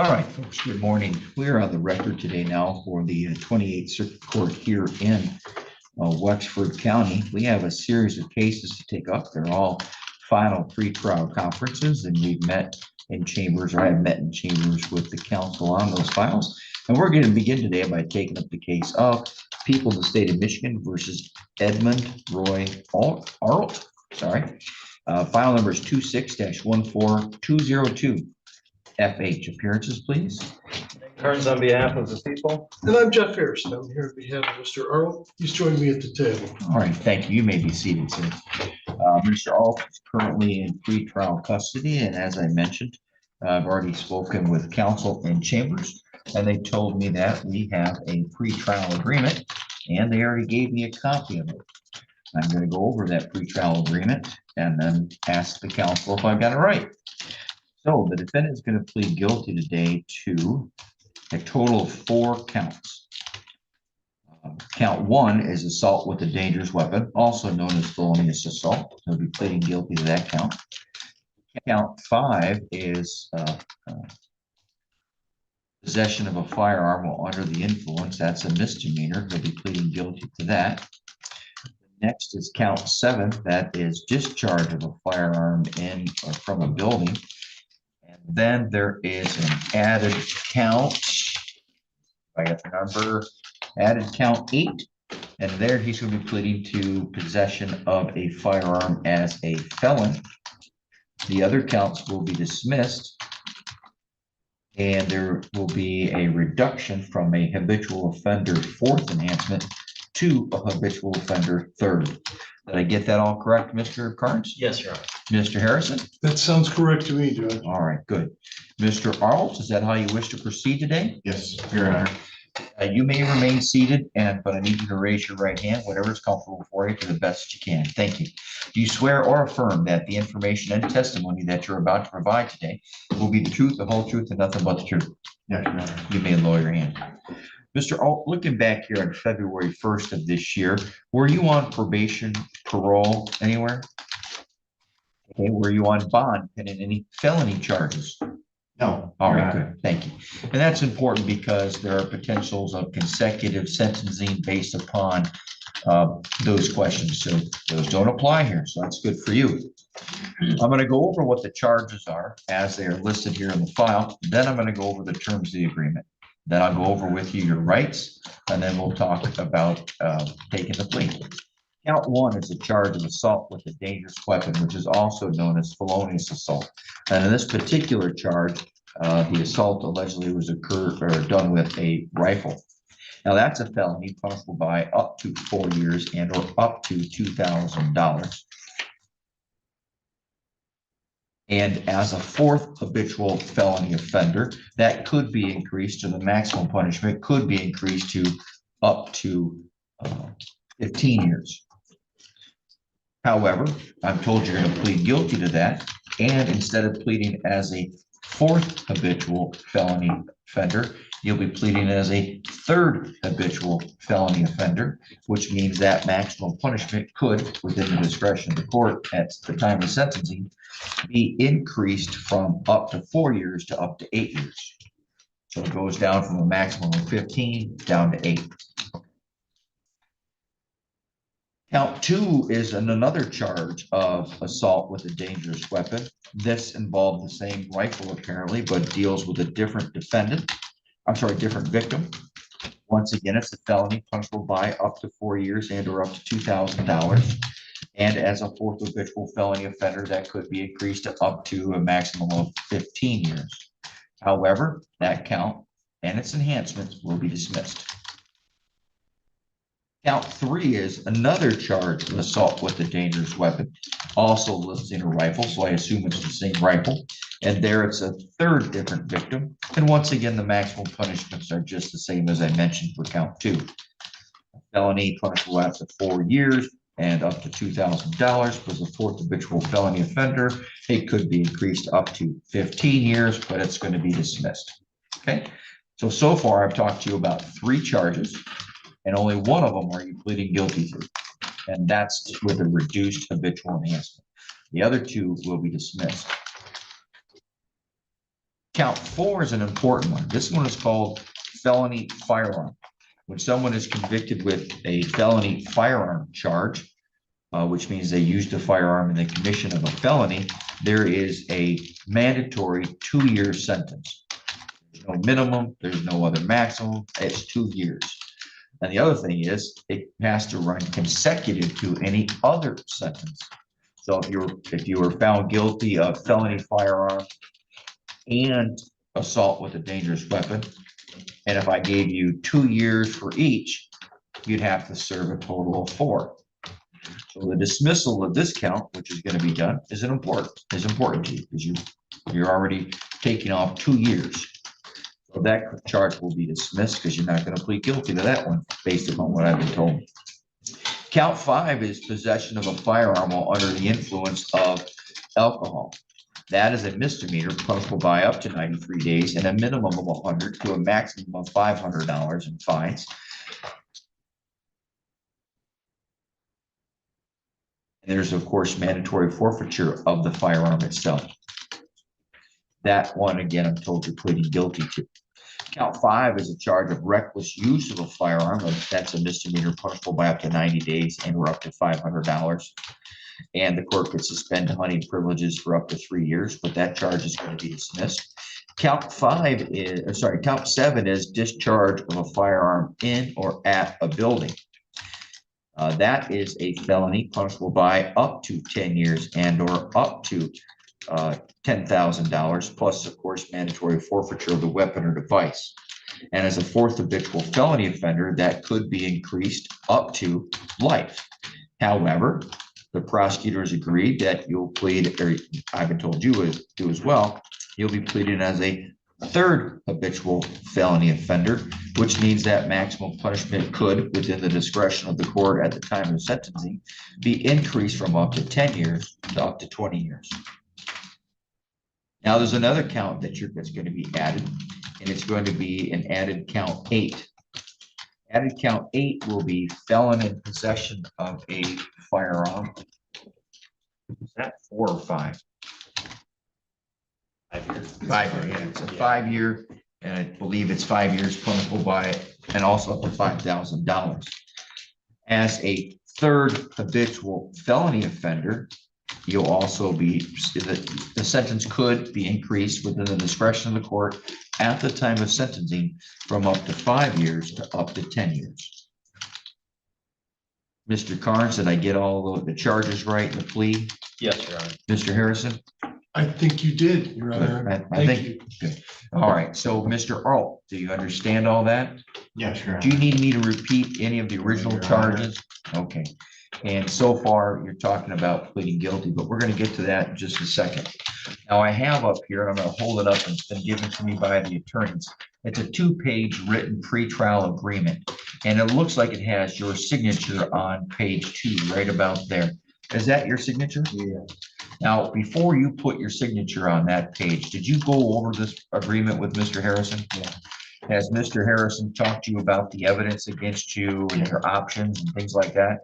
All right, folks, good morning. We're on the record today now for the 28th Circuit Court here in Wexford County. We have a series of cases to take up. They're all final pretrial conferences, and we've met in chambers, or I've met in chambers with the counsel on those files. And we're going to begin today by taking up the case of People of the State of Michigan versus Edmund Roy Arlt. File number is 26-14202. FH, appearances, please. Kearns on behalf of the people. And I'm Jeff Harrison. I'm here on behalf of Mr. Arlt. He's joined me at the table. All right, thank you. You may be seated, sir. Mr. Arlt is currently in pretrial custody, and as I mentioned, I've already spoken with counsel in chambers, and they told me that we have a pretrial agreement, and they already gave me a copy of it. I'm going to go over that pretrial agreement and then ask the counsel if I've got it right. So the defendant is going to plead guilty today to a total of 4 counts. Count 1 is assault with a dangerous weapon, also known as felonious assault. He'll be pleading guilty to that count. Count 5 is possession of a firearm while under the influence. That's a misdemeanor. He'll be pleading guilty to that. Next is count 7. That is discharge of a firearm in or from a building. Then there is an added count. I got the number. Added count 8, and there he's going to be pleading to possession of a firearm as a felon. The other counts will be dismissed, and there will be a reduction from a habitual offender 4th enhancement to a habitual offender 3rd. Did I get that all correct, Mr. Carnes? Yes, Your Honor. Mr. Harrison? That sounds correct to me, Judge. All right, good. Mr. Arlt, is that how you wish to proceed today? Yes. Your Honor. You may remain seated, but I need you to raise your right hand, whatever is comfortable for you, to the best you can. Thank you. Do you swear or affirm that the information and testimony that you're about to provide today will be the truth, the whole truth, and nothing but the truth? Yes, Your Honor. You may lower your hand. Mr. Arlt, looking back here on February 1st of this year, were you on probation, parole, anywhere? Okay, were you on bond and in any felony charges? No. All right, good. Thank you. And that's important because there are potentials of consecutive sentencing based upon those questions. So those don't apply here. So that's good for you. I'm going to go over what the charges are as they are listed here in the file. Then I'm going to go over the terms of the agreement. Then I'll go over with you your rights, and then we'll talk about taking the plea. Count 1 is a charge of assault with a dangerous weapon, which is also known as felonious assault. And in this particular charge, the assault allegedly was done with a rifle. Now that's a felony punishable by up to 4 years and or up to $2,000. And as a 4th habitual felony offender, that could be increased, or the maximum punishment could be increased to up to 15 years. However, I'm told you're going to plead guilty to that, and instead of pleading as a 4th habitual felony offender, you'll be pleading as a 3rd habitual felony offender, which means that maximum punishment could, within the discretion of the court at the time of sentencing, be increased from up to 4 years to up to 8 years. So it goes down from a maximum of 15 down to 8. Count 2 is another charge of assault with a dangerous weapon. This involved the same rifle apparently, but deals with a different different victim. Once again, it's a felony punishable by up to 4 years and or up to $2,000. And as a 4th habitual felony offender, that could be increased to up to a maximum of 15 years. However, that count and its enhancements will be dismissed. Count 3 is another charge of assault with a dangerous weapon, also listing a rifle, so I assume it's the same rifle. And there it's a 3rd different victim. And once again, the maximum punishments are just the same as I mentioned for count 2. A felony punishable up to 4 years and up to $2,000 was a 4th habitual felony offender. It could be increased up to 15 years, but it's going to be dismissed. Okay, so far I've talked to you about 3 charges, and only one of them are you pleading guilty to, and that's with a reduced habitual enhancement. The other 2 will be dismissed. Count 4 is an important one. This one is called felony firearm. When someone is convicted with a felony firearm charge, which means they used a firearm in the commission of a felony, there is a mandatory 2-year sentence. There's no minimum, there's no other maximum, it's 2 years. And the other thing is, it has to run consecutive to any other sentence. So if you were found guilty of felony firearm and assault with a dangerous weapon, and if I gave you 2 years for each, you'd have to serve a total of 4. So the dismissal of this count, which is going to be done, is important to you because you're already taking off 2 years. So that charge will be dismissed because you're not going to plead guilty to that one based upon what I've been told. Count 5 is possession of a firearm while under the influence of alcohol. That is a misdemeanor punishable by up to 93 days and a minimum of 100 to a maximum of $500 in fines. And there's, of course, mandatory forfeiture of the firearm itself. That one, again, I'm told you're pleading guilty to. Count 5 is a charge of reckless use of a firearm. That's a misdemeanor punishable by up to 90 days and or up to $500. And the court could suspend hunting privileges for up to 3 years, but that charge is going to be dismissed. Count 7 is discharge of a firearm in or at a building. That is a felony punishable by up to 10 years and or up to $10,000 plus, of course, mandatory forfeiture of the weapon or device. And as a 4th habitual felony offender, that could be increased up to life. However, the prosecutors agreed that you'll plead, or I've been told you do as well, you'll be pleading as a 3rd habitual felony offender, which means that maximum punishment could, within the discretion of the court at the time of sentencing, be increased from up to 10 years to up to 20 years. Now, there's another count that's going to be added, and it's going to be an added count 8. Added count 8 will be felon in possession of a firearm. Is that 4 or 5? 5 years. 5 years, yeah. It's a 5-year, and I believe it's 5 years punishable by, and also up to $5,000. As a 3rd habitual felony offender, you'll also be, the sentence could be increased within the discretion of the court at the time of sentencing from up to 5 years to up to 10 years. Mr. Carnes, did I get all the charges right in the plea? Yes, Your Honor. Mr. Harrison? I think you did, Your Honor. I Thank think you. good. All right. So, Mr. Arlt, do you understand all that? Yes, Your Honor. Do you need me to repeat any of the original Your Honor. charges? Okay. And so far, you're talking about pleading guilty, but we're going to get to that in just a second. Now, I have up here, and I'm going to hold it up, and it's been given to me by the attorneys. It's a 2-page written pretrial agreement, and it looks like it has your signature on page 2, right about there. Is that your signature? Yeah. Now, before you put your signature on that page, did you go over this agreement with Mr. Harrison? Yeah. Has Mr. Harrison talked to you about the evidence against you and your options and things like that?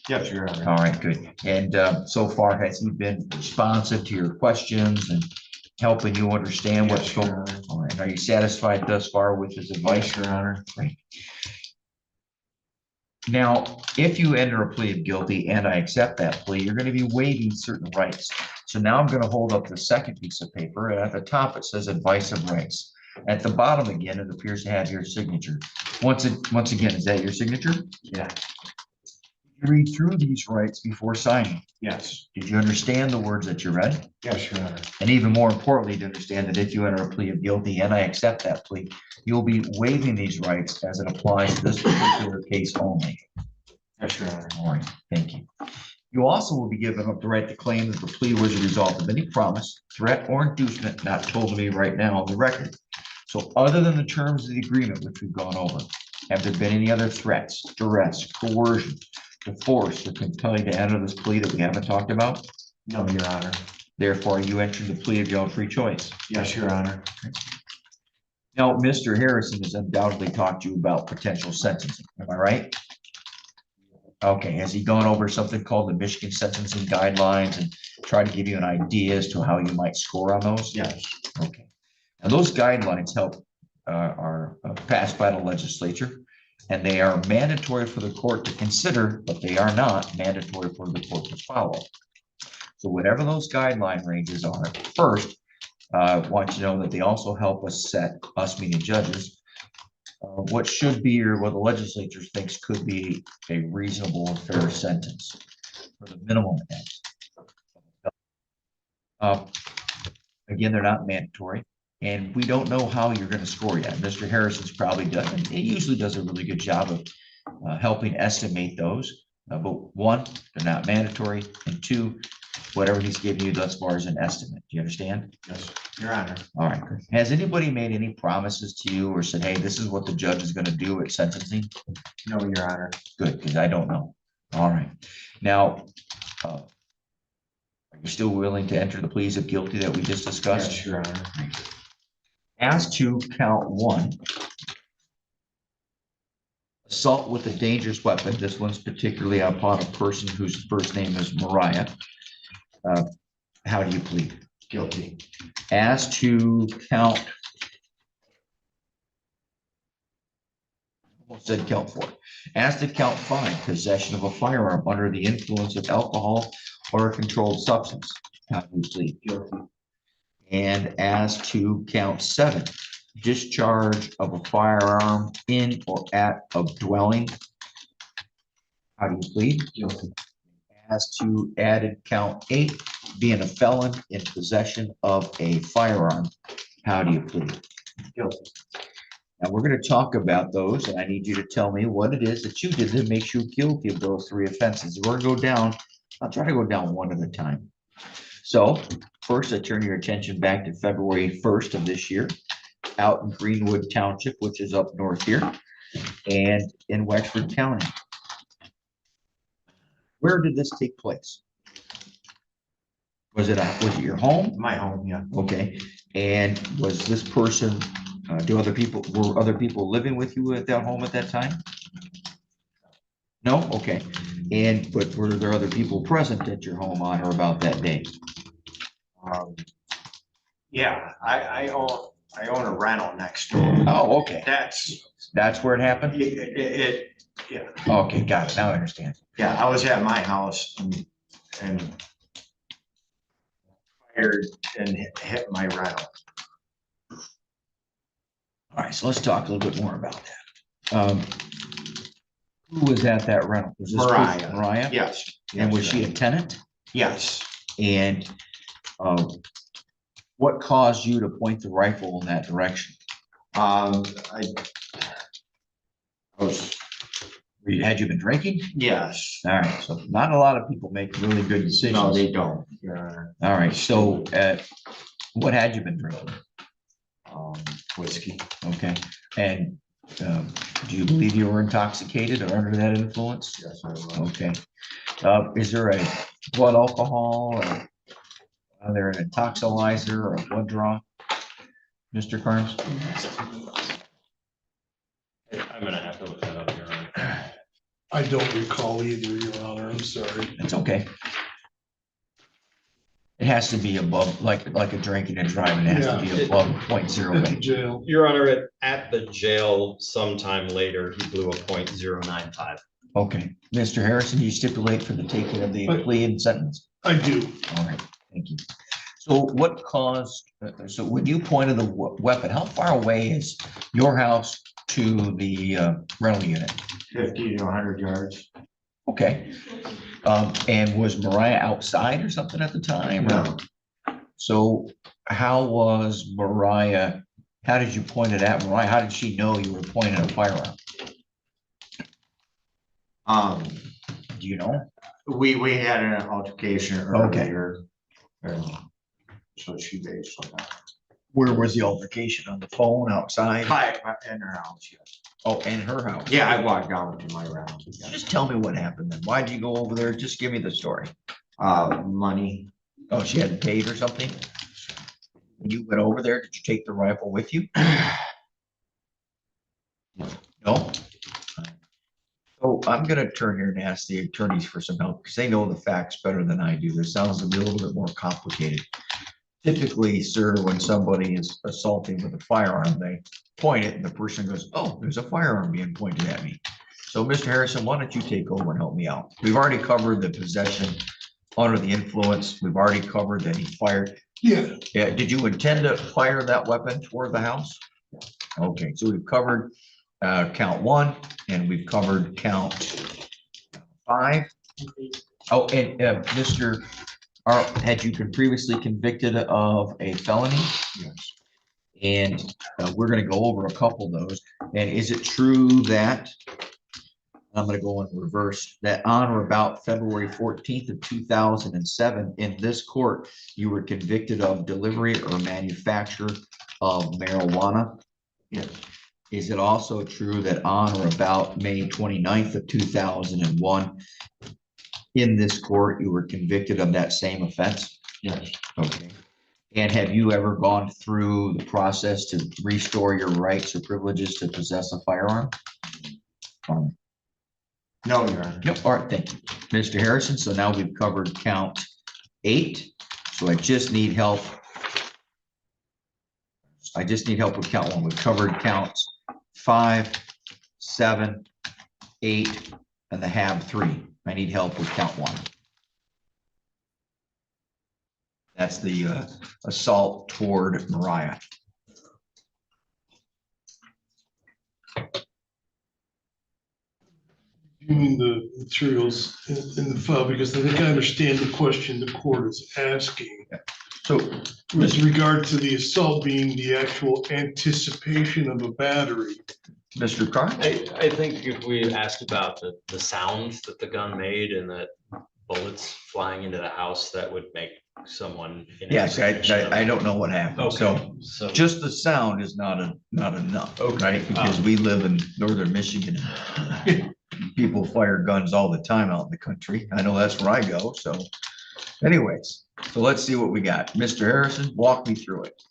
Yes, Your Honor. All right, good. And so far, has he been responsive to your questions and helping you understand what's Yes, going Your on? Honor. All right, are you satisfied thus far with his advice? Yes, Your Honor. Great. Now, if you enter a plea of guilty and I accept that plea, you're going to be waiving certain rights. So now I'm going to hold up the second piece of paper, and at the top it says advice of rights. At the bottom again, it appears to have your signature. Once again, is that your signature? Yeah. You read through these rights before signing. Yes. Did you understand the words that you read? Yes, Your Honor. And even more importantly, to understand that if you enter a plea of guilty and I accept that plea, you'll be waiving these rights as it applies to this particular case only. Yes, Your Honor. All right, thank you. You also will be given up the right to claim that the plea was a result of any promise, threat, or inducement not told to me right now on the record. So other than the terms of the agreement, which we've gone over, have there been any other threats, duress, coercion, to force or compel you to enter this plea that we haven't talked about? No, Your Honor. Therefore, you entered the plea of your own free choice. Yes, Your Honor. Now, Mr. Harrison has undoubtedly talked to you about potential sentencing. Am I right? Okay, has he gone over something called the Michigan sentencing guidelines and tried to give you an idea as to how you might score on those? Yes. Okay. And those guidelines are passed by the legislature, and they are mandatory for the court to consider, but they are not mandatory for the court to follow. So whatever those guideline ranges are, first, I want you to know that they also help us set, us meaning judges, what should be or what the legislature thinks could be a reasonable and fair sentence for the minimum end. Again, they're not mandatory, and we don't know how you're going to score yet. Mr. Harrison's probably done, and he usually does a really good job of helping estimate those. But one, they're not mandatory, and two, whatever he's giving you thus far is an estimate. Do you understand? Yes, Your Honor. All right. Has anybody made any promises to you or said, hey, this is what the judge is going to do at sentencing? No, Your Honor. Good, because I don't know. All right. Now, are you still willing to enter the pleas of guilty that we just discussed? Yes, Your Honor. As to count one, assault with a dangerous weapon. This one's particularly upon a person whose first name is Mariah. How do you plead? Guilty. As to count, almost said count four. As to count five, possession of a firearm under the influence of alcohol or a controlled substance. How do you plead? Guilty. And as to count seven, discharge of a firearm in or at a dwelling. How do you plead? Guilty. As to added count eight, being a felon in possession of a firearm. How do you plead? Guilty. Now, we're going to talk about those, and I need you to tell me what it is that you did that makes you guilty of those three offenses. We're going to go down, I'll try to go down one at a time. So first, I turn your attention back to February 1st of this year, out in Greenwood Township, which is up north here, and in Wexford County. Where did this take place? Was it your home? My home, yeah. Okay, and was this person, were other people living with you at that home at that time? No? Okay. But were there other people present at your home on or about that day? Yeah, I own a rental next door. Oh, okay. That's Where it happened? Yeah. Okay, got it. Now I understand. Yeah, I was at my house and fired and hit my rental. All right, so let's talk a little bit more about that. Who was at that rental? Was this Mariah. Mariah? Yes. And was she a tenant? Yes. And what caused you to point the rifle in that direction? Had you been drinking? Yes. All right, so not a lot of people make really good decisions. No, they don't. Your All right, so what had you been drinking? Whiskey. Okay, and do you believe you were intoxicated or under that influence? Yes, I was. Okay. Is there a blood alcohol or are there an intoxilizer or a blood draw? Mr. Carnes? I'm gonna have to look that up here. I don't recall either, Your Honor. I'm sorry. It's okay. It has to be above, like a drinking and driving, it has to be above At the .08. jail. Your Honor, at the jail sometime later, he blew a .095. Okay, Mr. Harrison, you stipulate for the taking of the plea and sentence? I do. All right, thank you. So what caused, so when you pointed the weapon, how far away is your house to the rental unit? 50 to 100 yards. Okay. And was Mariah outside or something at the time? No. So how was Mariah, how did you point it at Mariah? How did she know you were pointing a firearm? Do you know? We had an altercation earlier. And so she basically. Where was the altercation? On the phone, outside? Hi, in her house, yes. Oh, in her house? Yeah, I walked down to my round. Just tell me what happened then. Why'd you go over there? Just give me the story. Money. Oh, she hadn't paid or something? When you went over there, did you take the rifle with you? No? So I'm gonna turn here and ask the attorneys for some help because they know the facts better than I do. This sounds to be a little bit more complicated. Typically, sir, when somebody is assaulting with a firearm, they point it and the person goes, oh, there's a firearm being pointed at me. So Mr. Harrison, why don't you take over and help me out? We've already covered the possession under the influence. We've already covered that he fired. Yeah, Yeah, did you intend to fire that weapon toward the house? Okay, so we've covered count 1 and we've covered count 5. Oh, and Mr. Arlt, had you been previously convicted of a felony? Yes. And we're gonna go over a couple of those. And is it true that, I'm gonna go in reverse, that on or about February 14th of 2007, in this court, you were convicted of delivery or manufacture of marijuana? Yes. Is it also true that on or about May 29th of 2001, in this court, you were convicted of that same offense? Yes. Okay. And have you ever gone through the process to restore your rights or privileges to possess a firearm? No, Your Honor. Yep, all right, thank you. Mr. Harrison, so now we've covered count 8. So I just need help. With count 1. We've covered counts 5, 7, 8, and the HAB 3. I need help with count 1. That's the assault toward Mariah. you mean the materials in the file, because I think I understand the question the court is asking. So With regard to the assault being the actual anticipation of a battery. Mr. Carr? I think if we asked about the sounds that the gun made and that bullets flying into the house, that would make someone. in a Yes, position of- I don't know what happened. So Okay, so. just the sound is not enough, Okay. right? Because we live in northern Michigan. People fire guns all the time out in the country. I know that's where I go, so anyways, so let's see what we got. Mr. Harrison, walk me through it.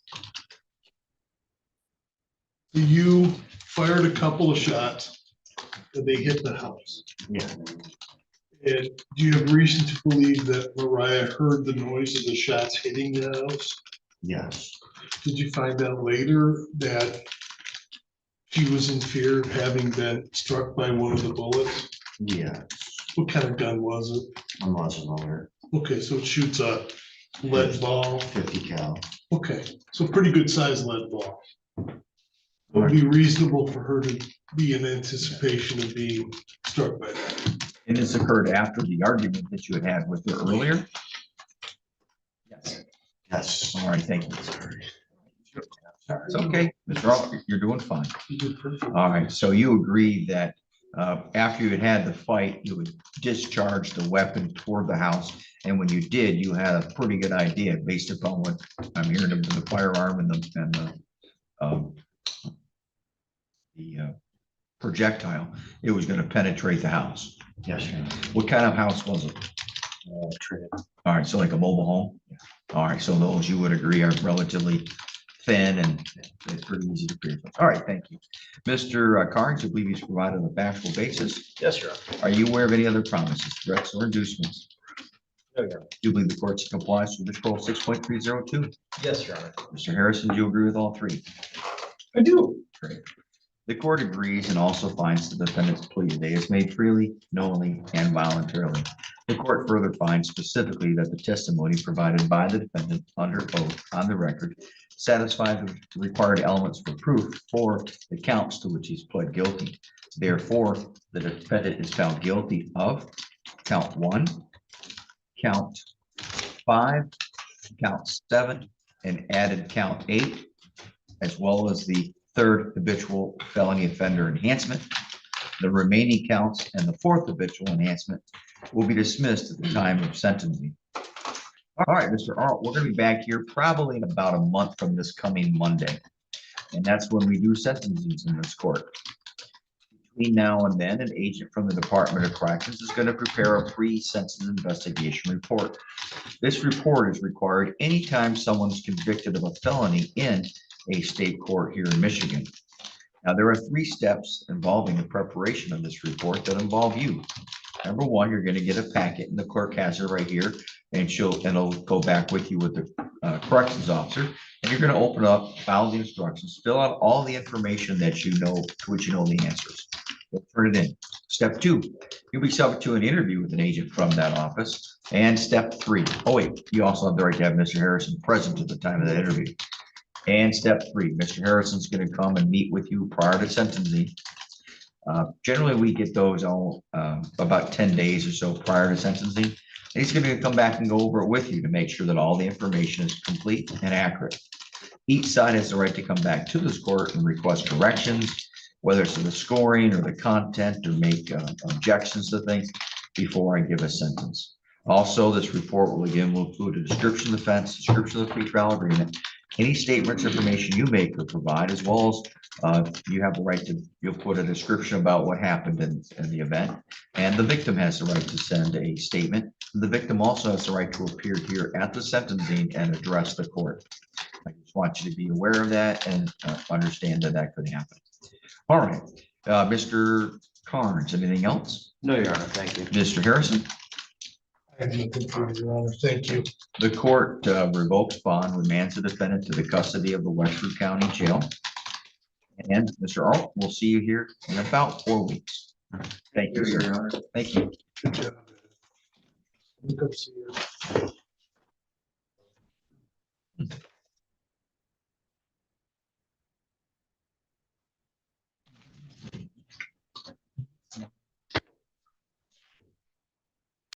You fired a couple of shots and they hit the house. Yeah. And do you have reason to believe that Mariah heard the noise of the shots hitting the house? Yes. Did you find out later that she was in fear of having been struck by one of the bullets? Yeah. What kind of gun was it? A muzzle loader, Okay, so it shoots a lead ball. 50 cal. Okay, so pretty good sized lead ball. It would be reasonable for her to be in anticipation of being struck by that. And this occurred after the argument that you had with her earlier? Yes. Yes. All right, thank you. It's okay, Mr. Arlt, you're doing fine. You did perfect. All right, so you agree that after you had the fight, you would discharge the weapon toward the house. And when you did, you had a pretty good idea based upon what I'm hearing of the firearm and the projectile, it was going to penetrate the house. Yes. Your Honor. What kind of house was it? Trade. All right, so like a mobile home? All right, so those you would agree are relatively thin and it's pretty easy to create. All right, thank you. Mr. Carnes, you believe he's provided a factual basis. Yes, Your Honor. Are you aware of any other promises, threats, or inducements? No, Your Honor. Do you believe the court's complies with Control 6.302? Yes, Your Honor. Mr. Harrison, do you agree with all 3? I do. Great. The court agrees and also finds the defendant's plea today is made freely, knowingly, and voluntarily. The court further finds specifically that the testimony provided by the defendant under oath on the record satisfies the required elements for proof for the counts to which he's pled guilty. Therefore, the defendant is found guilty of count 1, count 5, count 7, and added count 8, as well as the 3rd habitual felony offender enhancement. The remaining counts and the 4th habitual enhancement will be dismissed at the time of sentencing. All right, Mr. Arlt, we're going to be back here probably in about a month from this coming Monday. And that's when we do sentencing in this court. Between now and then, an agent from the Department of Corrections is going to prepare a pre-sentence investigation report. This report is required anytime someone's convicted of a felony in a state court here in Michigan. Now, there are 3 steps involving the preparation of this report that involve you. Number 1, you're going to get a packet, and the clerk has it right here. and it'll go back with you with the corrections officer. And you're gonna open up, follow the instructions, fill out all the information that you know, to which you know the answers. Turn it in. Step 2, you'll be subject to an interview with an agent from that office. And step 3, oh wait, you also have the right to have Mr. Harrison present at the time of that interview. And step 3, Mr. Harrison's gonna come and meet with you prior to sentencing. Generally, we get those all about 10 days or so prior to sentencing. And he's gonna come back and go over it with you to make sure that all the information is complete and accurate. Each side has the right to come back to this court and request corrections, whether it's to the scoring or the content, or make objections to things before I give a sentence. Also, this report will include a description of the offense, description of the pretrial agreement, any statements, information you make or provide, as well as you have the right to, you'll put a description about what happened in the event. And the victim has the right to send a statement. The victim also has the right to appear here at the sentencing and address the court. I just want you to be aware of that and understand that that could happen. All right, Mr. Carnes, anything else? No, Your Honor, thank you. Mr. Harrison? I have nothing for you, Your Honor. Thank you. The court revokes bond, remands the defendant to the custody of the Wexford County Jail. And Mr. Arlt, we'll see you here in about 4 weeks. Thank you, Your Honor. Thank you. Good job. Come see you.